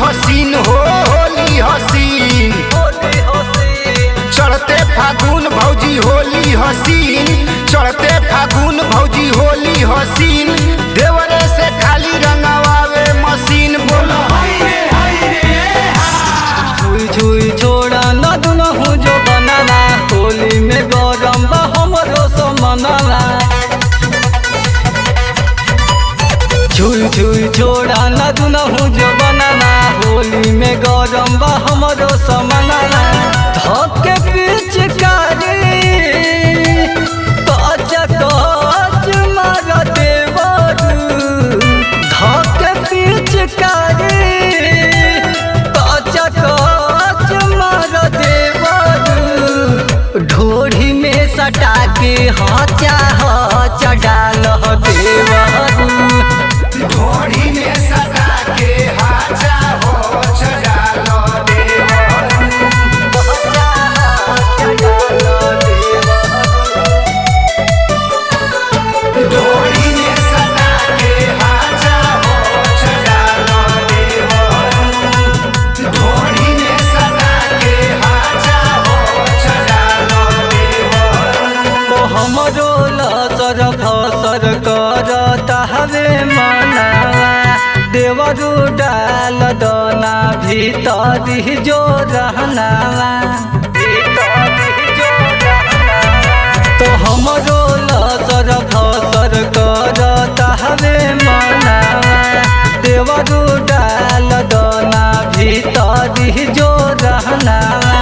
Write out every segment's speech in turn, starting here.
हसीन हो होली हसीन चढ़ते फागुन भौजी होली हसीन चढ़ते फागुन भौजी होली हसीन देवरे से खाली रंगवावे मशीन बोलो छुई छुई छोड़ा न दुनहु जो बनाना होली में गरम बा हमरो सो मनाना छुई छुई छोड़ा न दुनहु जो बनाना होली में गरम बा हमरो सो मनाना धके पिचकारी कच कच मार देवरू धके पिचकारी कच कच मार देवरू ढोढ़ी में सटा के हचा हचा डाल देवरू ढोढ़ी में सटा के हाचा हो चढ़ालो ढोढ़ी में सटा के हाचा हो चढ़ालो ढोढ़ी में सटा के हाचा हो चढ़ालो तो हमरो लसर फसर करता हवे मनावा देवरू डाल दना भीतर जो रहनावा तो हमरो लसर फसर करता हवे मनावा देवरू डाल दना भीतर जो रहनावा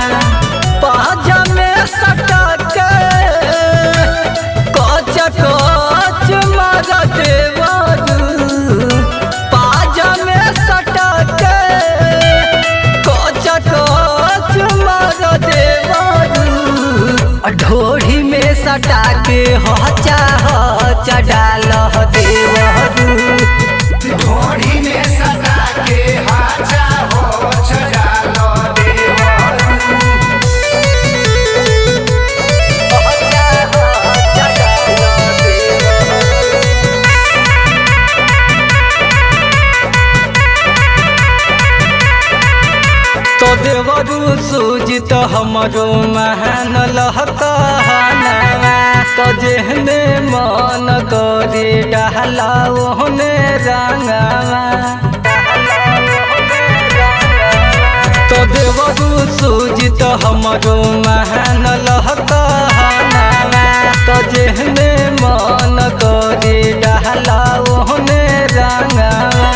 पाजा में सटा के कच कच मार देवरू पाजा में सटा के कच कच मार देवरू ढोढ़ी में सटा के हचा हचा डाल देवरू ढोढ़ी में सटा के हाचा हो चढ़ालो तो देवरू सूजित हमरो महान लहकानावा तो जेहने मन करे डाला ओहने रंगावा तो देवरू सूजित हमरो महान लहकानावा तो जेहने मन करे डाला ओहने रंगावा